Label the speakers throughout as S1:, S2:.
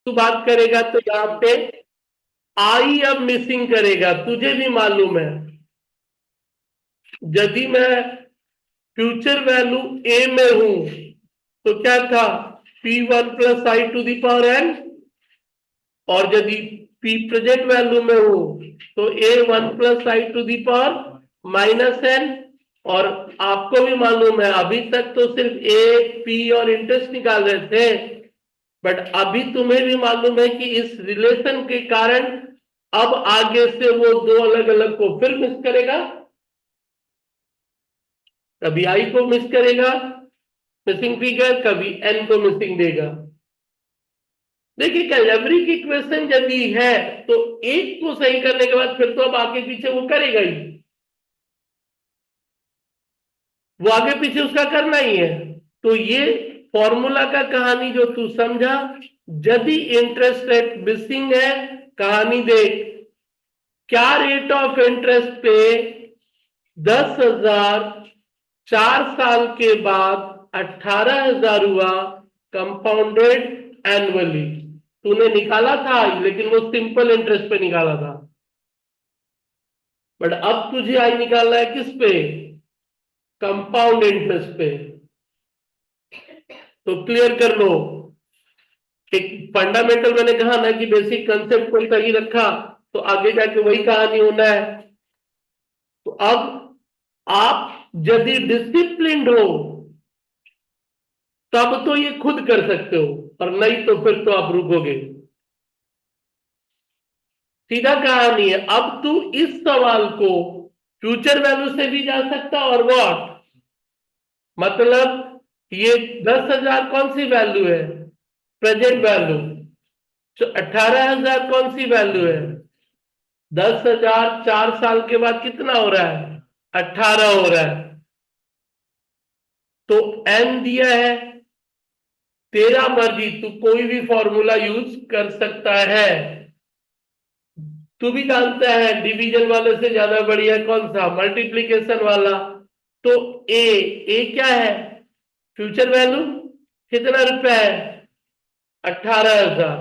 S1: तू बात करेगा तो यहाँ पे आई अब मिसिंग करेगा, तुझे भी मालूम है। यदि मैं फ्यूचर वैल्यू ए में हूं तो क्या था, P1 + I⁴ और यदि P प्रेजेंट वैल्यू में हूं तो A1 + I⁻⁻n। और आपको भी मालूम है अभी तक तो सिर्फ ए पी और इंटरेस्ट निकाल रहे थे, बट अभी तुम्हें भी मालूम है कि इस रिलेशन के कारण अब आगे से वो दो अलग अलग को फिर मिस करेगा। कभी आई को मिस करेगा, मिसिंग फिगर, कभी एन को मिसिंग देगा। देखिए कैलकुलस की इक्वेशन यदि है तो एक को सही करने के बाद फिर तो अब आगे पीछे वो करेगा ही, वो आगे पीछे उसका करना ही है। तो ये फॉर्मूला का कहानी जो तू समझा, यदि इंटरेस्ट रेट मिसिंग है, कहानी देख, क्या रेट ऑफ इंटरेस्ट पे 10,000 4 साल के बाद 18,000 हुआ कंपाउंडेड एनुअली। तूने निकाला था लेकिन वो सिंपल इंटरेस्ट पे निकाला था, बट अब तुझे आई निकालना है किस पे, कंपाउंड इंटरेस्ट पे। तो क्लियर कर लो, एक फंडामेंटल मैंने कहा ना कि बेसिक कंसेप्ट को सही रखा तो आगे जाके वही कहानी होना है। तो अब आप यदि डिसिप्लिन्ड हो तब तो ये खुद कर सकते हो, और नहीं तो फिर तो आप रुकोगे। सीधा कहानी है। अब तू इस सवाल को फ्यूचर वैल्यू से भी जा सकता और व्हाट, मतलब ये 10,000 कौन सी वैल्यू है, प्रेजेंट वैल्यू। तो 18,000 कौन सी वैल्यू है, 10,000 4 साल के बाद कितना हो रहा है, 18 हो रहा है। तो एन दिया है, तेरा मर्जी, तू कोई भी फॉर्मूला यूज कर सकता है। तू भी जानता है डिवीजन वाले से ज्यादा बढ़िया कौन सा, मल्टीप्लीकेशन वाला। तो ए क्या है, फ्यूचर वैल्यू कितना रुपया है, 18,000।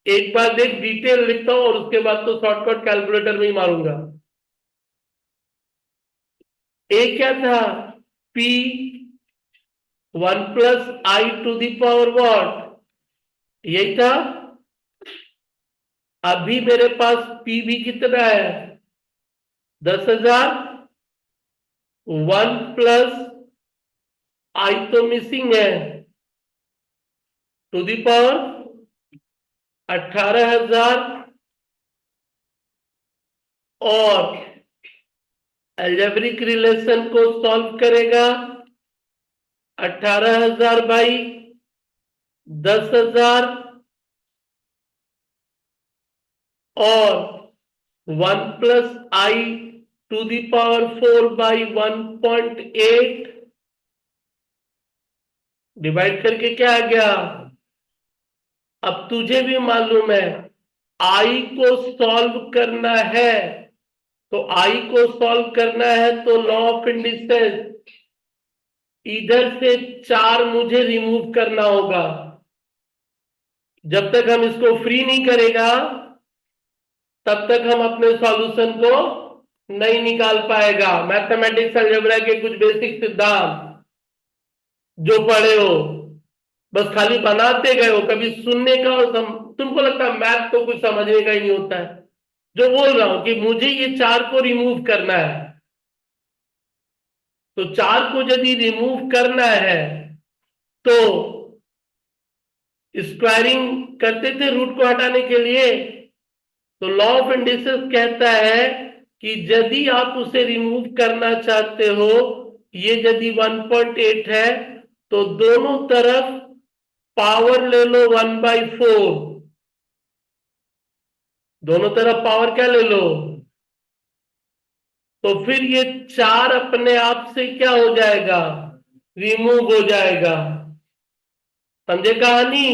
S1: एक बार देख, डिटेल लिखता हूं और उसके बाद तो शॉर्टकट कैलकुलेटर में ही मारूंगा। ए क्या था, P1 + I⁴ व्हाट, यही था। अभी मेरे पास पी भी कितना है, 10,000, 1 + I तो मिसिंग है, टू दी पावर 18,000। और अलजेब्रिक रिलेशन को सॉल्व करेगा, 18,000 बाई 10,000 और 1 + I⁴ बाई 1.8 डिवाइड करके क्या आ गया। अब तुझे भी मालूम है आई को सॉल्व करना है, तो आई को सॉल्व करना है तो लॉ ऑफ इंडिसेस, इधर से 4 मुझे रिमूव करना होगा। जब तक हम इसको फ्री नहीं करेगा तब तक हम अपने सॉल्यूशन को नहीं निकाल पाएगा। मैथमेटिक्स अलजेब्रा के कुछ बेसिक सिद्धांत जो पढ़े हो, बस खाली बनाते गए हो, कभी सुनने का और तुमको लगता है मैथ तो कुछ समझने का ही नहीं होता है। जो बोल रहा हूं कि मुझे ये 4 को रिमूव करना है, तो 4 को यदि रिमूव करना है तो स्क्वायरिंग करते थे रूट को हटाने के लिए। तो लॉ ऑफ इंडिसेस कहता है कि यदि आप उसे रिमूव करना चाहते हो, ये यदि 1.8 है तो दोनों तरफ पावर ले लो 1/4, दोनों तरफ पावर क्या ले लो, तो फिर ये 4 अपने आप से क्या हो जाएगा, रिमूव हो जाएगा। समझे कहानी,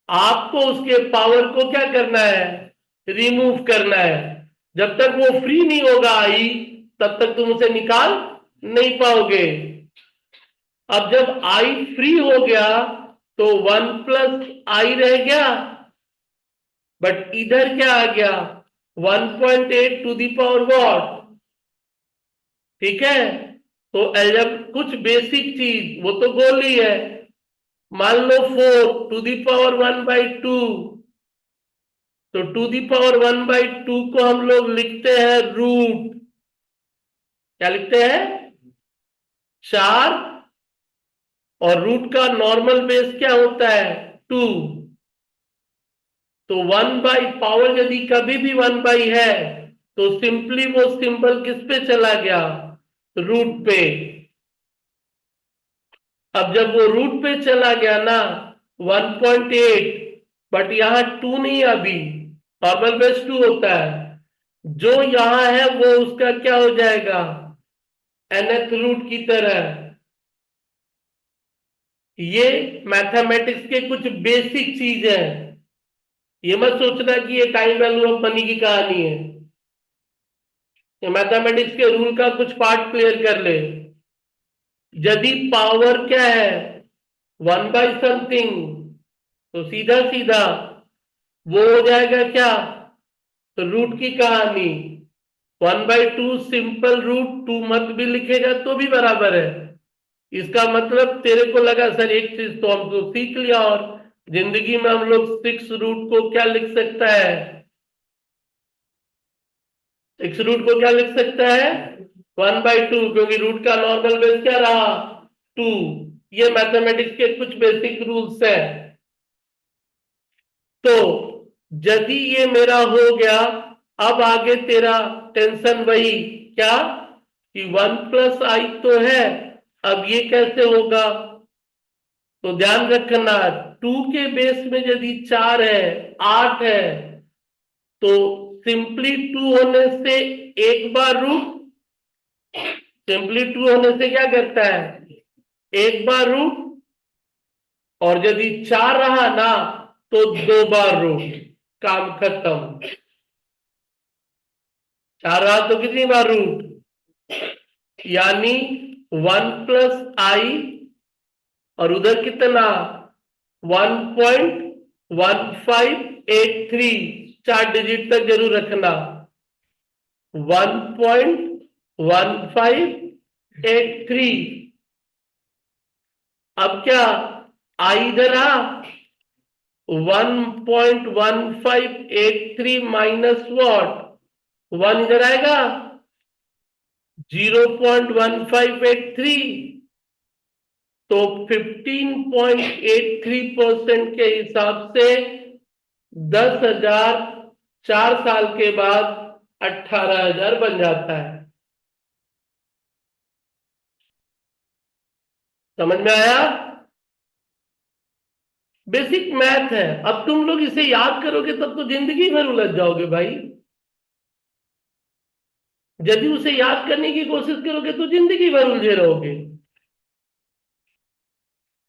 S1: आपको उसके पावर को क्या करना है, रिमूव करना है। जब तक वो फ्री नहीं होगा आई, तब तक तुम उसे निकाल नहीं पाओगे। अब जब आई फ्री हो गया तो 1 + i रह गया, बट इधर क्या आ गया, 1.8 टू दी पावर वॉट। ठीक है, तो जब कुछ बेसिक चीज, वो तो गोल ही है। मान लो 4 टू दी पावर 1/2, तो टू दी पावर 1/2 को हम लोग लिखते हैं रूट, क्या लिखते हैं, 4। और रूट का नॉर्मल बेस क्या होता है, 2। तो 1/पावर यदि कभी भी 1/ है, तो सिंपली वो सिंबल किस पे चला गया, रूट पे। अब जब वो रूट पे चला गया ना, 1.8, बट यहां 2 नहीं है अभी, नॉर्मल बेस 2 होता है, जो यहां है वो उसका क्या हो जाएगा, nth रूट की तरह। ये मैथमेटिक्स के कुछ बेसिक चीज है, ये मत सोचना कि ये टाइम वैल्यू ऑफ मनी की कहानी है। ये मैथमेटिक्स के रूल का कुछ पार्ट क्लियर कर ले। यदि पावर क्या है, 1/समथिंग, तो सीधा सीधा वो हो जाएगा क्या, तो रूट की कहानी। 1/2 सिंपल रूट 2 मत भी लिखेगा तो भी बराबर है। इसका मतलब तेरे को लगा सर एक चीज तो हम तो सीख लिया, और जिंदगी में हम लोग 6 रूट को क्या लिख सकता है, 6 रूट को क्या लिख सकता है, 1/2, क्योंकि रूट का नॉर्मल बेस क्या रहा, 2। ये मैथमेटिक्स के कुछ बेसिक रूल्स है। तो यदि ये मेरा हो गया, अब आगे तेरा टेंशन वही, क्या, कि 1 + i तो है, अब ये कैसे होगा। तो ध्यान रखना, 2 के बेस में यदि 4 है, 8 है, तो सिंपली 2 होने से एक बार रूट, सिंपली 2 होने से क्या करता है, एक बार रूट। और यदि 4 रहा ना, तो 2 बार रूट, काम खत्म। 4 रहा तो कितनी बार रूट, यानी 1 + i, और उधर कितना, 1.1583, 4 डिजिट तक जरूर रखना, 1.1583। अब क्या, आई इधर आ, 1.1583 माइनस वॉट, 1 इधर आएगा, 0.1583, तो 15.83% के हिसाब से 10,000 4 साल के बाद 18,000 बन जाता है। समझ में आया, बेसिक मैथ है। अब तुम लोग इसे याद करोगे तब तो जिंदगी भर उलझ जाओगे भाई। यदि उसे याद करने की कोशिश करोगे तो जिंदगी भर उलझे रहोगे।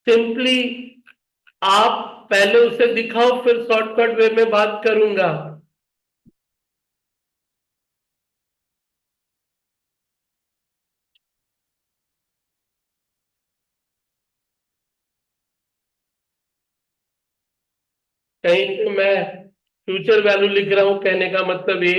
S1: सिंपली आप पहले उसे दिखाओ, फिर शॉर्टकट वे में बात करूंगा। कहीं पे मैं फ्यूचर वैल्यू लिख रहा हूं, कहने का मतलब ये,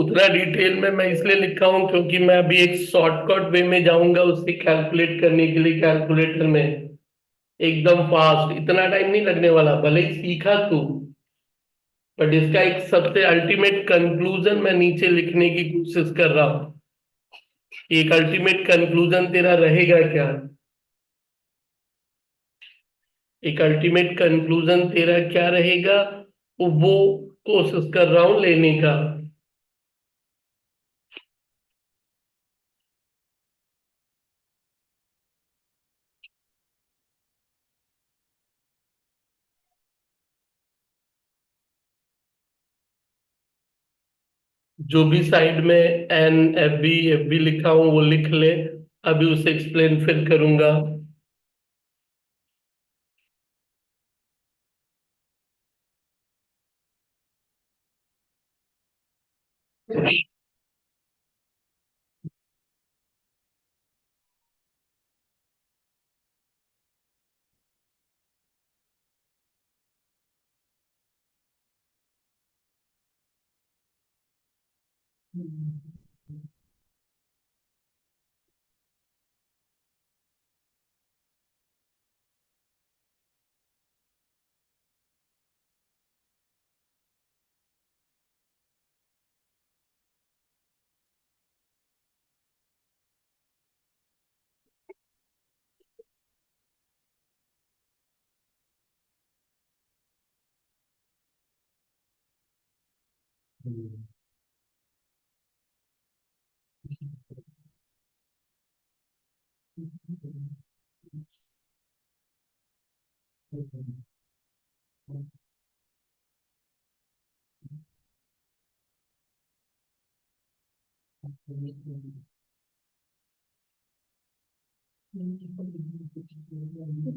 S1: उतना डिटेल में मैं इसलिए लिखा हूं क्योंकि मैं अभी एक शॉर्टकट वे में जाऊंगा उससे कैलकुलेट करने के लिए कैलकुलेटर में, एकदम फास्ट, इतना टाइम नहीं लगने वाला, भले ही सीखा तू, बट इसका एक सबसे अल्टीमेट कंक्लूजन मैं नीचे लिखने की कोशिश कर रहा हूं। एक अल्टीमेट कंक्लूजन तेरा रहेगा क्या? एक अल्टीमेट कंक्लूजन तेरा क्या रहेगा, वो कोशिश कर रहा हूं लेने का। जो भी साइड में एन एफ बी लिखा हूं वो लिख ले, अभी उसे एक्सप्लेन फिर करूंगा।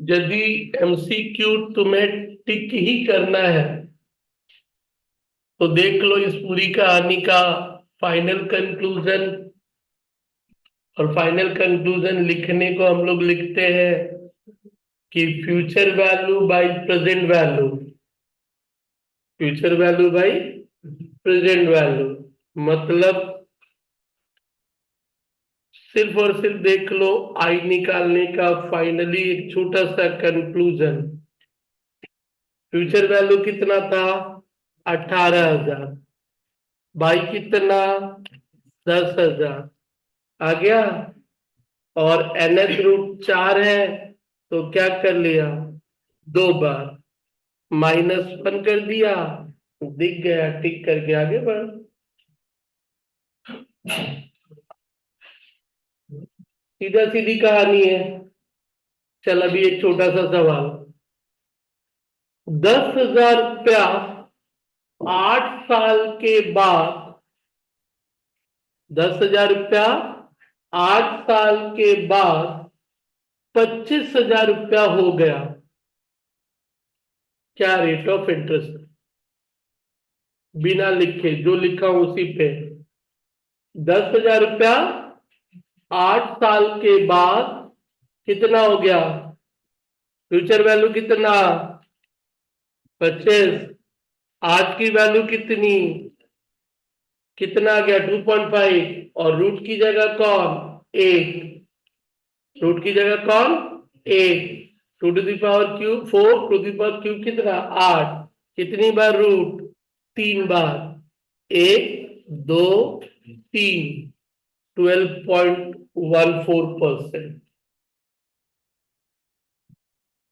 S1: यदि एमसीक्यू तुम्हें टिक ही करना है तो देख लो इस पूरी कहानी का फाइनल कंक्लूजन। और फाइनल कंक्लूजन लिखने को हम लोग लिखते हैं कि future value by present value, future value by present value, मतलब सिर्फ और सिर्फ देख लो आई निकालने का फाइनली एक छोटा सा कंक्लूजन। फ्यूचर वैल्यू कितना था? 18,000, बाई कितना? 10,000 आ गया। और NS√4 है तो क्या कर लिया, 2 बार -1 कर दिया, दिख गया, टिक करके आगे बढ़। सीधा सीधी कहानी है। चल अभी एक छोटा सा सवाल, 10,000 रुपया 8 साल के बाद, 10,000 रुपया 8 साल के बाद 25,000 रुपया हो गया, क्या रेट ऑफ इंटरेस्ट? बिना लिखे जो लिखा उसी पे। 10,000 रुपया 8 साल के बाद कितना हो गया, फ्यूचर वैल्यू कितना? 25। आज की वैल्यू कितनी, कितना आ गया? 2.5। और रूट की जगह कौन? 8। रूट की जगह कौन? 8। 2 to the power cube 4, to the power cube कितना? 8। कितनी बार रूट? 3 बार। 1, 2, 3, 12.14%।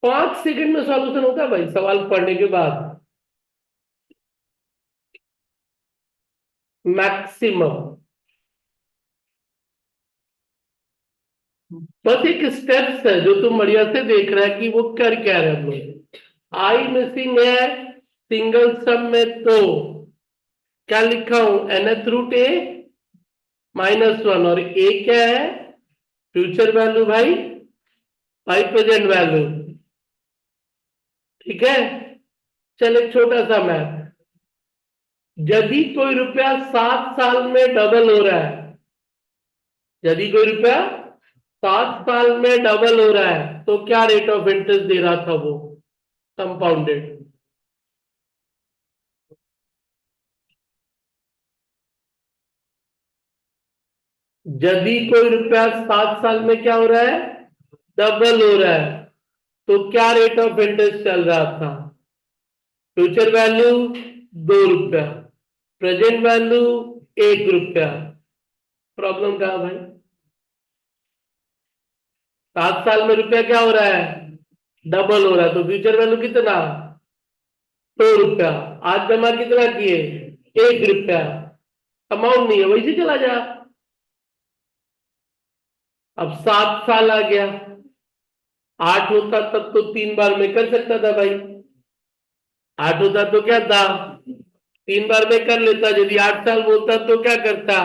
S1: 5 सेकंड में सॉल्यूशन होता है भाई, सवाल पढ़ने के बाद, मैक्सिमम। बस एक स्टेप्स है जो तुम बढ़िया से देख रहे हैं कि वो कर क्या रहे हम लोग। आई मिसिंग है सिंगल सम में, तो क्या लिखा हूं? NH√a -1, और ए क्या है? फ्यूचर वैल्यू भाई बाई प्रेजेंट वैल्यू। ठीक है। चल एक छोटा सा मैथ, यदि कोई रुपया 7 साल में डबल हो रहा है, यदि कोई रुपया 7 साल में डबल हो रहा है तो क्या रेट ऑफ इंटरेस्ट दे रहा था वो, कंपाउंडेड? यदि कोई रुपया 7 साल में क्या हो रहा है, डबल हो रहा है, तो क्या रेट ऑफ इंटरेस्ट चल रहा था? फ्यूचर वैल्यू 2 रुपया, प्रेजेंट वैल्यू 1 रुपया। प्रॉब्लम कहाँ भाई? 7 साल में रुपया क्या हो रहा है, डबल हो रहा है, तो फ्यूचर वैल्यू कितना, 2 रुपया। आज जमा कितना किए, 1 रुपया। अमाउंट नहीं है, वैसे चला जा। अब 7 साल आ गया, 8 होता तब तो 3 बार में कर सकता था भाई। 8 होता तो क्या था, 3 बार में कर लेता। यदि 8 साल बोलता तो क्या करता,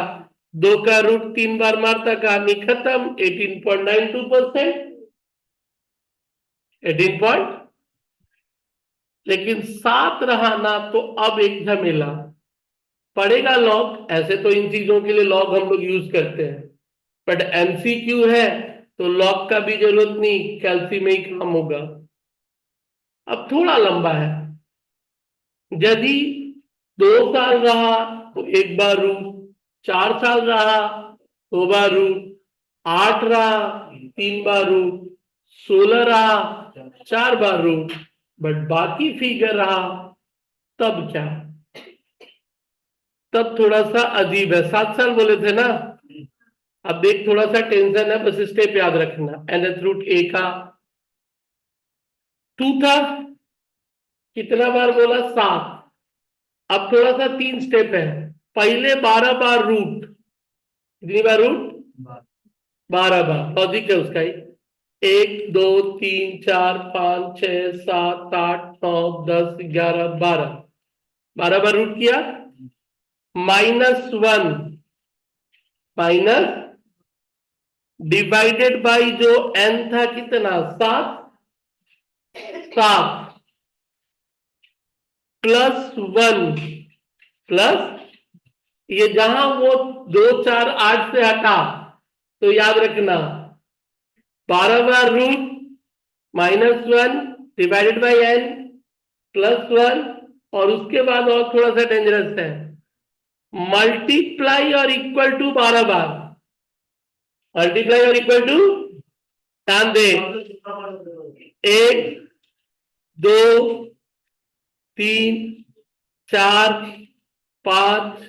S1: 2 का रूट 3 बार मारता, कहानी खत्म। 18.92%, 18 लेकिन 7 रहा ना, तो अब एक झमेला पड़ेगा। लॉग, ऐसे तो इन चीजों के लिए लॉग हम लोग यूज करते हैं, बट एमसीक्यू है तो लॉग का भी जरूरत नहीं, कैलसी में ही काम होगा। अब थोड़ा लंबा है। यदि 2 साल रहा तो 1 बार रूट, 4 साल रहा 2 बार रूट, 8 रहा 3 बार रूट, 16 रहा 4 बार रूट, बट बाकी फिगर रहा, तब क्या? तब थोड़ा सा अजीब है। 7 साल बोले थे ना। अब देख, थोड़ा सा टेंशन है, बस स्टेप याद रखना। nth रूट a का 2 था, कितना बार बोला, 7। अब थोड़ा सा 3 स्टेप है। पहले 12 बार रूट, कितनी बार रूट, 12 बार। लॉजिक है उसका ही। 1 2 3 4 5 6 7 8 9 10 11 12, 12 बार रूट किया। -1 माइनस डिवाइडेड बाई जो n था, कितना, 7 +1 प्लस ये जहां वो 2 4 8 से हटा, तो याद रखना 12 बार रूट -1 डिवाइडेड बाई n +1, और उसके बाद और थोड़ा सा डेंजरस है, मल्टीप्लाई और इक्वल टू 12 बार। मल्टीप्लाई और इक्वल टू, ध्यान दे, 1 2 3 4 5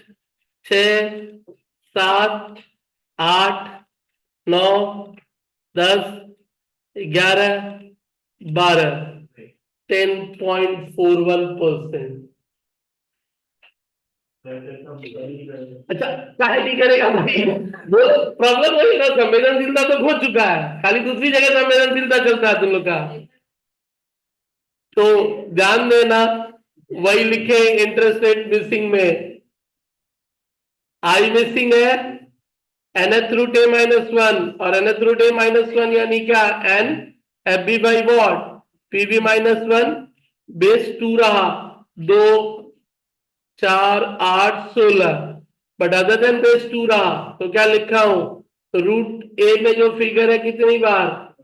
S1: 6 7 8 9 10 11 12, 10.41%। अच्छा, काहे नहीं करेगा भाई? वो प्रॉब्लम वही ना, संवेदनशीलता तो खो चुका है, खाली दूसरी जगह संवेदनशीलता चलता है तुम लोग का। तो ध्यान देना, वही लिखे इंटरेस्ट रेट मिसिंग में, आई मिसिंग है, nth रूट a -1, और nth रूट a -1 यानी क्या, n fb by what, pb -1 base 2 रहा, 2 4 8 16, बट अदर देन बेस 2 रहा, तो क्या लिखा हूं, तो रूट ए में जो फिगर है कितनी बार,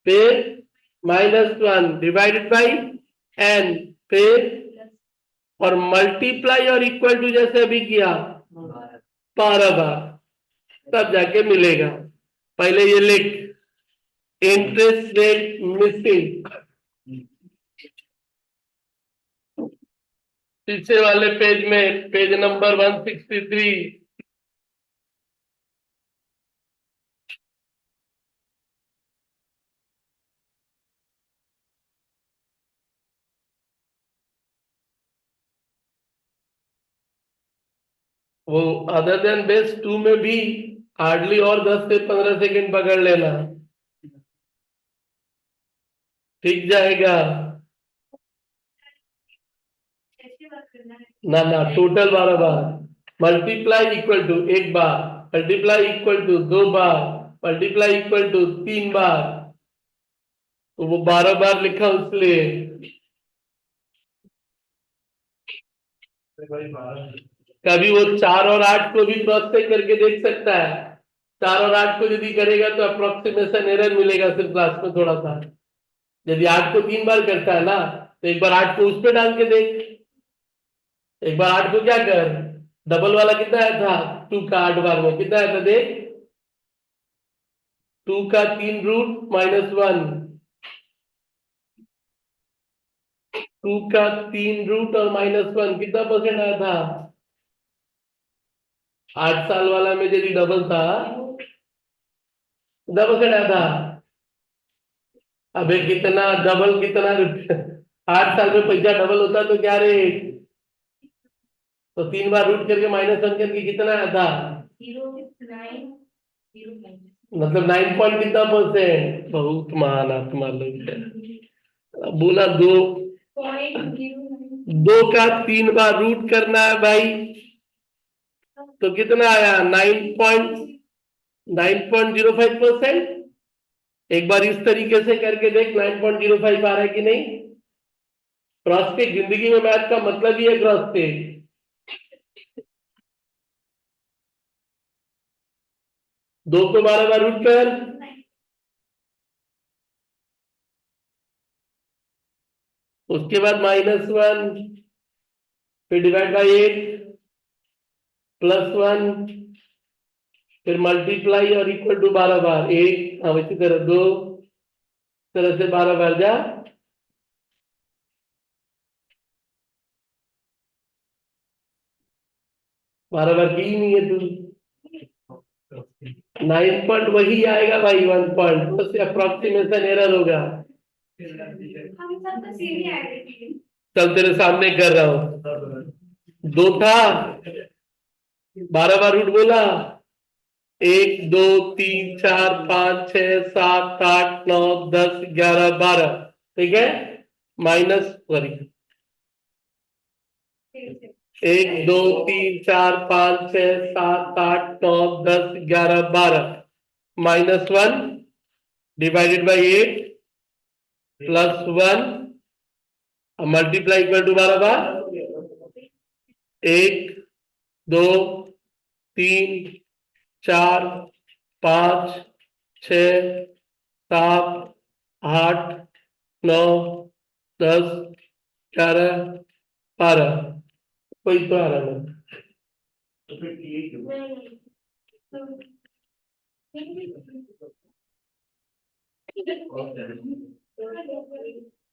S1: फिर -1 डिवाइडेड बाई n, फिर और मल्टीप्लाई और इक्वल टू जैसे अभी किया 12 बार, तब जाके मिलेगा। पहले ये लिख, इंटरेस्ट रेट मिसिंग। पीछे वाले पेज में, पेज नंबर 163, वो अदर देन बेस 2 में भी हार्डली और 10 से 15 सेकंड पकड़ लेना, ठीक जाएगा। ना ना, टोटल 12 बार। मल्टीप्लाई इक्वल टू 1 बार, मल्टीप्लाई इक्वल टू 2 बार, मल्टीप्लाई इक्वल टू 3 बार, तो वो 12 बार लिखा इसलिए। कभी वो 4 और 8 को भी क्रॉस चेक करके देख सकता है। 4 और 8 को यदि करेगा तो अप्रोक्सीमेशन एरर मिलेगा सिर्फ क्लास में थोड़ा सा। यदि 8 को 3 बार करता है ना, तो एक बार 8 को उस पर डाल के देख। एक बार 8 को क्या कर, डबल वाला कितना आया था, 2 का 8 बार में कितना आया था देख, 2 का 3 रूट -1, 2 का 3 रूट और -1 कितना परसेंट आया था? 8 साल वाला में यदि डबल था कितना परसेंट आया था? अबे कितना डबल, कितना 8 साल में पैसा डबल होता तो क्या रेट? तो 3 बार रूट करके -1 करके कितना आया था? मतलब 9 पॉइंट कितना परसेंट? बहुत महान आत्मा लोग है। बोला 2 का 3 बार रूट करना है भाई, तो कितना आया? 9.05%। एक बार इस तरीके से करके देख, 9.05 आ रहा है कि नहीं? क्रॉस टेक जिंदगी में मैथ का मतलब ही है क्रॉस टेक। 2 को 12 बार रूट कर, उसके बाद -1, फिर डिवाइड बाई 8, +1, फिर मल्टीप्लाई और इक्वल टू 12 बार। 1 इसी तरह 2 तरह से 12 बार जा। 12 बार की ही नहीं है तू। 9 पॉइंट वही आएगा भाई, 1 पॉइंट बस अप्रोक्सीमेशन एरर होगा। चल तेरे सामने कर रहा हूं। 2 था, 12 बार रूट बोला, 1 2 3 4 5 6 7 8 9 10 11 12। ठीक है, minus sorry, 1 2 3 4 5 6 7 8 9 10 11 12, -1 divided by 8 +1 multiply equal to 12 बार। 1 2 3 4 5 6 7 8 9 10 11 12। कोई तो आ रहा है।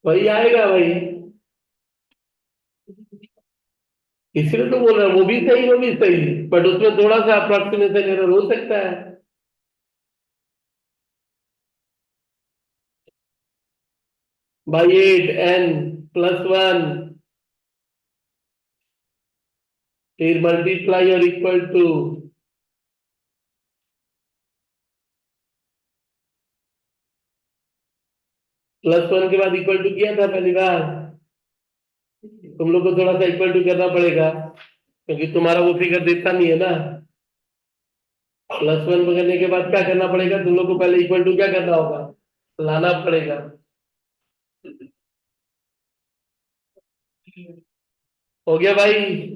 S1: वही आएगा भाई, इसलिए तो बोल रहा हूं, वो भी सही वो भी सही, बट उसमें थोड़ा सा अप्रोक्सीमेशन एरर हो सकता है। बाई 8 n+1, फिर मल्टीप्लाई और इक्वल टू +1 के बाद इक्वल टू किया था पहली बार। तुम लोग को थोड़ा सा इक्वल टू करना पड़ेगा, क्योंकि तुम्हारा वो फिगर देता नहीं है ना। +1 करने के बाद क्या करना पड़ेगा? तुम लोग को पहले इक्वल टू क्या करना होगा? लाना पड़ेगा। हो गया भाई।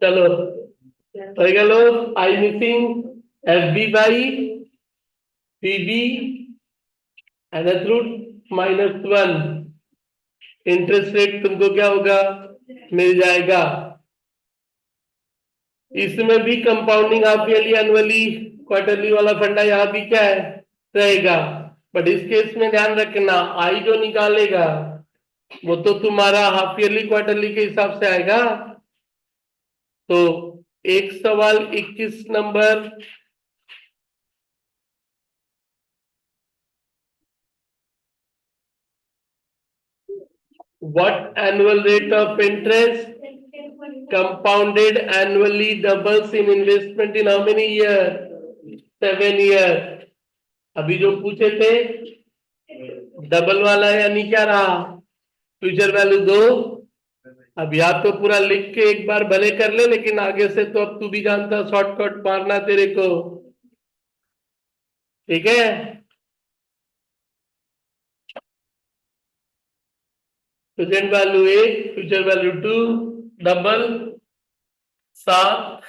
S1: चलो पढ़ेगा लोग। I missing FB/PB and root -1 interest rate तुमको क्या होगा? मिल जाएगा। इसमें भी compounding half yearly annually quarterly वाला फंडा यहाँ भी क्या है रहेगा, बट इस केस में ध्यान रखना, आई जो निकालेगा वो तो तुम्हारा हाफ ईयरली क्वार्टरली के हिसाब से आएगा। तो एक सवाल 21 number, what annual rate of interest compounded annually doubles in investment in how many year? 7 year। अभी जो पूछे थे डबल वाला यानी क्या रहा? Future value 2। अब या तो पूरा लिख के एक बार भले कर ले, लेकिन आगे से तो अब तू भी जानता शॉर्टकट मारना तेरे को। ठीक है। Present value 1, future value 2, double 7।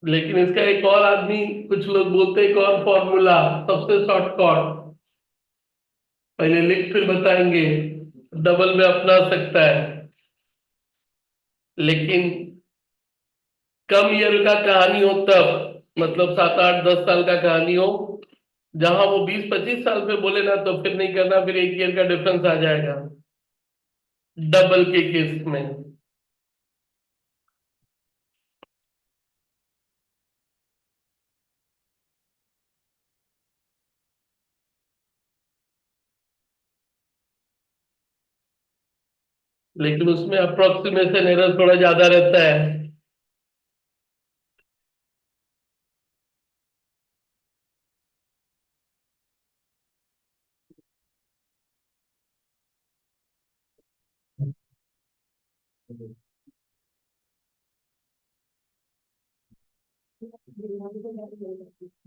S1: लेकिन इसका एक और आदमी, कुछ लोग बोलते हैं एक और फॉर्मूला, सबसे शॉर्टकट पहले लिख फिर बताएंगे, डबल में अपना सकता है। लेकिन कम ईयर का कहानी हो तब, मतलब 7 8 10 साल का कहानी हो, जहां वो 20 25 साल पे बोले ना, तो फिर नहीं करना, फिर 1 ईयर का डिफरेंस आ जाएगा डबल के केस में। लेकिन उसमें अप्रोक्सीमेशन एरर थोड़ा ज्यादा रहता है।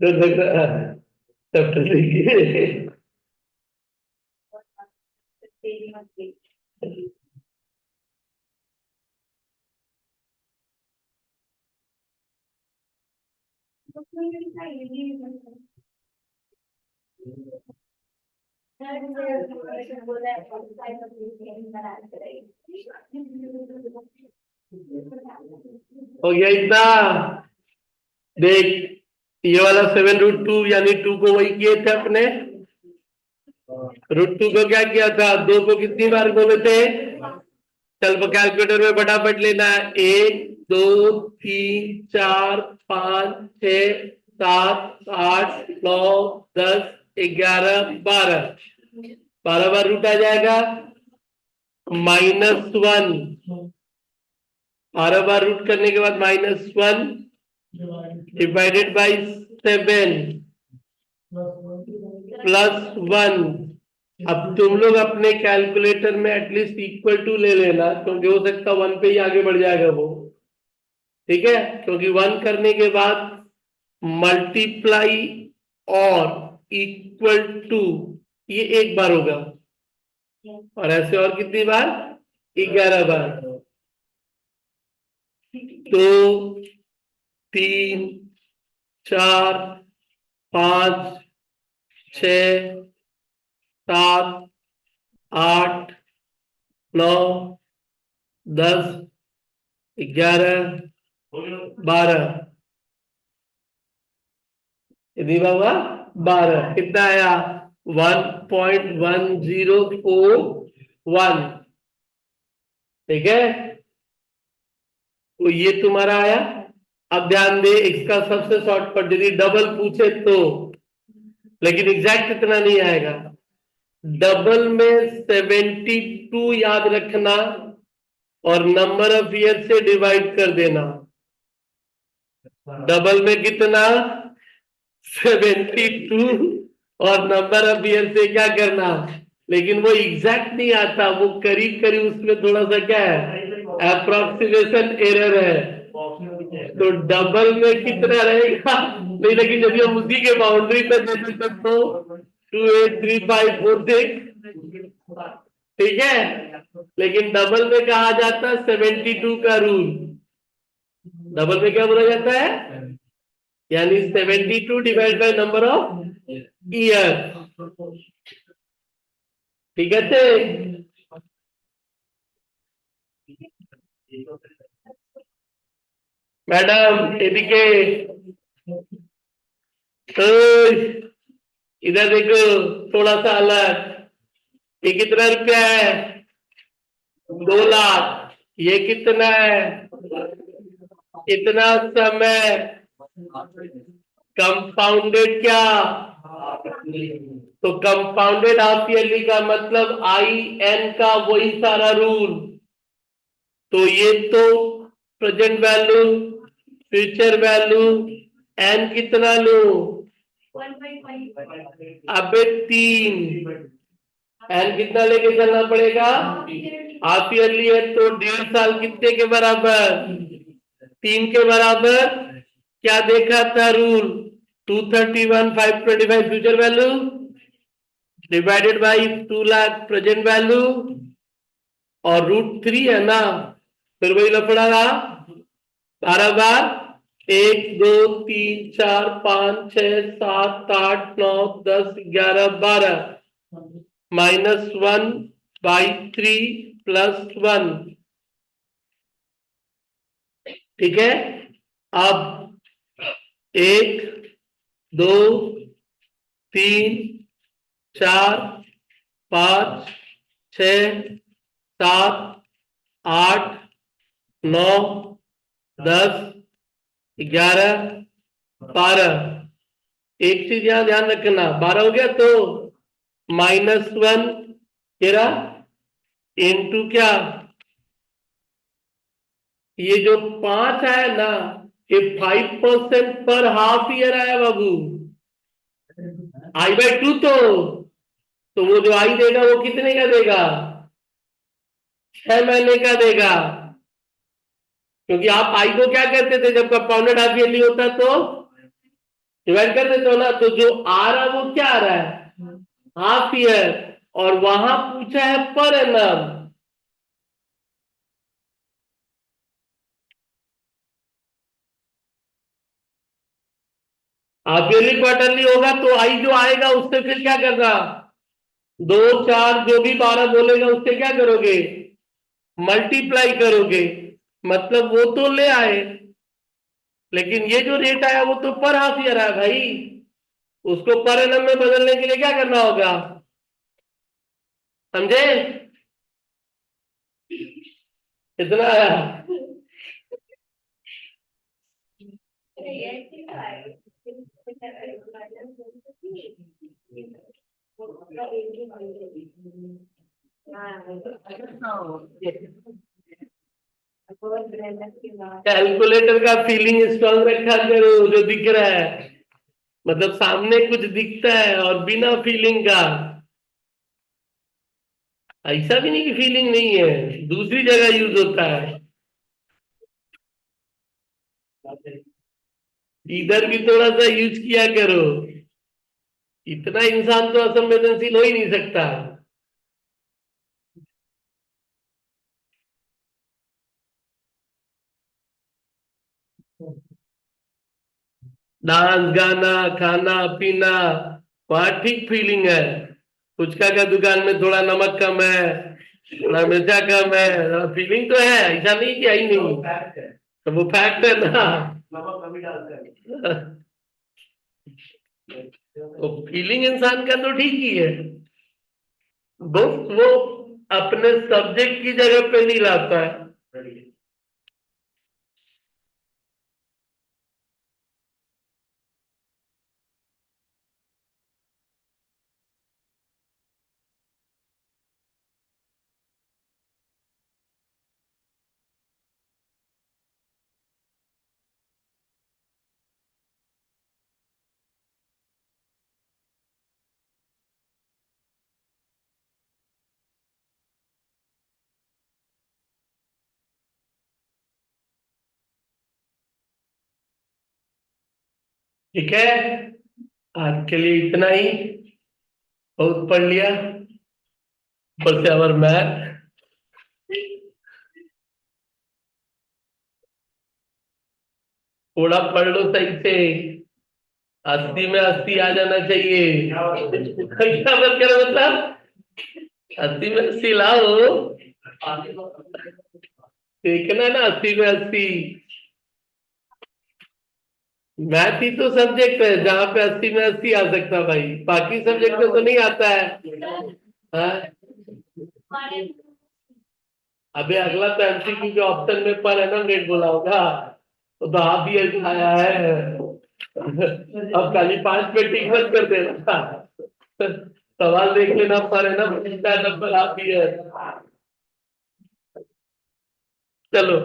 S1: तो चैप्टर देखिए। हो गया इतना। देख, ये वाला 7√2 यानी 2 को वही किए थे अपने, √2 को क्या किया था, 2 को कितनी बार बोले थे। चल कैलकुलेटर में फटाफट लेना है, 1 2 3 4 5 6 7 8 9 10 11 12, 12 बार रूट आ जाएगा, -1। 12 बार रूट करने के बाद -1 डिवाइडेड बाई 7 +1। अब तुम लोग अपने कैलकुलेटर में एटलीस्ट इक्वल टू ले लेना, क्योंकि हो सकता 1 पे ही आगे बढ़ जाएगा वो। ठीक है, क्योंकि 1 करने के बाद मल्टीप्लाई और इक्वल टू, ये एक बार होगा, और ऐसे और कितनी बार, 11 बार। 2 3 4 5 6 7 8 9 10 11 12, यदि बाबा 12 कितना आया, 1.1041। ठीक है, तो ये तुम्हारा आया। अब ध्यान दे, इसका सबसे शॉर्टकट यदि डबल पूछे तो, लेकिन एग्जैक्ट इतना नहीं आएगा। डबल में 72 याद रखना और नंबर ऑफ ईयर से डिवाइड कर देना। डबल में कितना, 72, और नंबर ऑफ ईयर से क्या करना। लेकिन वो एग्जैक्ट नहीं आता, वो करीब करीब, उसमें थोड़ा सा क्या है, अप्रोक्सीमेशन एरर है। तो डबल में कितना रहेगा नहीं, लेकिन यदि हम उसी के बाउंड्री पे देते तब तो 2 8 3 5 4 6। ठीक है, लेकिन डबल में कहा जाता है 72 का रूल। डबल में क्या बोला जाता है, यानी 72 divide by number of year. ठीक है, मैडम एदिके, तो इधर देखो, थोड़ा सा अलग। ये कितना रुपया है, 2 लाख। ये कितना है, इतना समय। कंपाउंडेड क्या, तो कंपाउंडेड हाफ ईयरली का मतलब IN का वही सारा रूल। तो ये तो present value, future value, N कितना लो, अबे 3। एन कितना लेके चलना पड़ेगा, हाफ ईयरली है तो 1.5 साल कितने के बराबर? 3 के बराबर। क्या देखा था rule? 231 525 future value divided by 2 lakh present value और √3 है ना, फिर वही लफड़ा रहा। 12 बार 1 2 3 4 5 6 7 8 9 10 11 12 -1/3 +1। ठीक है। अब 1 2 3 4 5 6 7 8 9 10 11 12। एक चीज यहां ध्यान रखना, 12 हो गया तो -1 तेरा इंटू क्या, ये जो 5 आया ना, ये 5% पर हाफ ईयर आया बाबू। I/2 तो वो जो आई देगा वो कितने का देगा? 6 महीने का देगा। क्योंकि आप आई को क्या करते थे जब कंपाउंडेड हाफ ईयरली होता तो डिवाइड कर देते हो ना, तो जो आ रहा वो क्या आ रहा है? Half year. और वहां पूछा है per annum. Half yearly quarterly होगा तो आई जो आएगा उससे फिर क्या करना, 2 4 जो भी 12 बोलेगा उससे क्या करोगे, मल्टीप्लाई करोगे। मतलब वो तो ले आए, लेकिन ये जो रेट आया वो तो पर हाफ ईयर आया भाई। उसको पर एनम में बदलने के लिए क्या करना होगा, समझे? कितना आया? कैलकुलेटर का फीलिंग स्ट्रांग रखा करो, जो दिख रहा है मतलब सामने कुछ दिखता है और बिना फीलिंग का। ऐसा भी नहीं कि फीलिंग नहीं है, दूसरी जगह यूज होता है। इधर भी थोड़ा सा यूज किया करो। इतना इंसान तो असंवेदनशील हो ही नहीं सकता। डांस गाना खाना पीना वहां ठीक फीलिंग है। फुचका का दुकान में थोड़ा नमक कम है, थोड़ा मिर्चा कम है, फीलिंग तो है, ऐसा नहीं कि आई नहीं। तो वो फैक्ट है ना। तो फीलिंग इंसान का तो ठीक ही है, बस वो अपने सब्जेक्ट की जगह पे नहीं लाता है। ठीक है, आज के लिए इतना ही। बहुत पढ़ लिया। ऊपर से अवर मैथ। थोड़ा पढ़ लो सही से। 80 में 80 आ जाना चाहिए। क्या बात कर मतलब, 80 में 80 लाओ। देखना ना, 80 में 80। मैथ ही तो सब्जेक्ट है जहां पे 80 में 80 आ सकता भाई, बाकी सब्जेक्ट में तो नहीं आता है। हाँ? अबे अगला तो एमसीक्यू के ऑप्शन में पर एनम रेट बोला होगा, तो हाफ ईयर आया है। अब खाली 5 पे टिक मत कर देना। सवाल देख लेना, per annum number half year. चलो।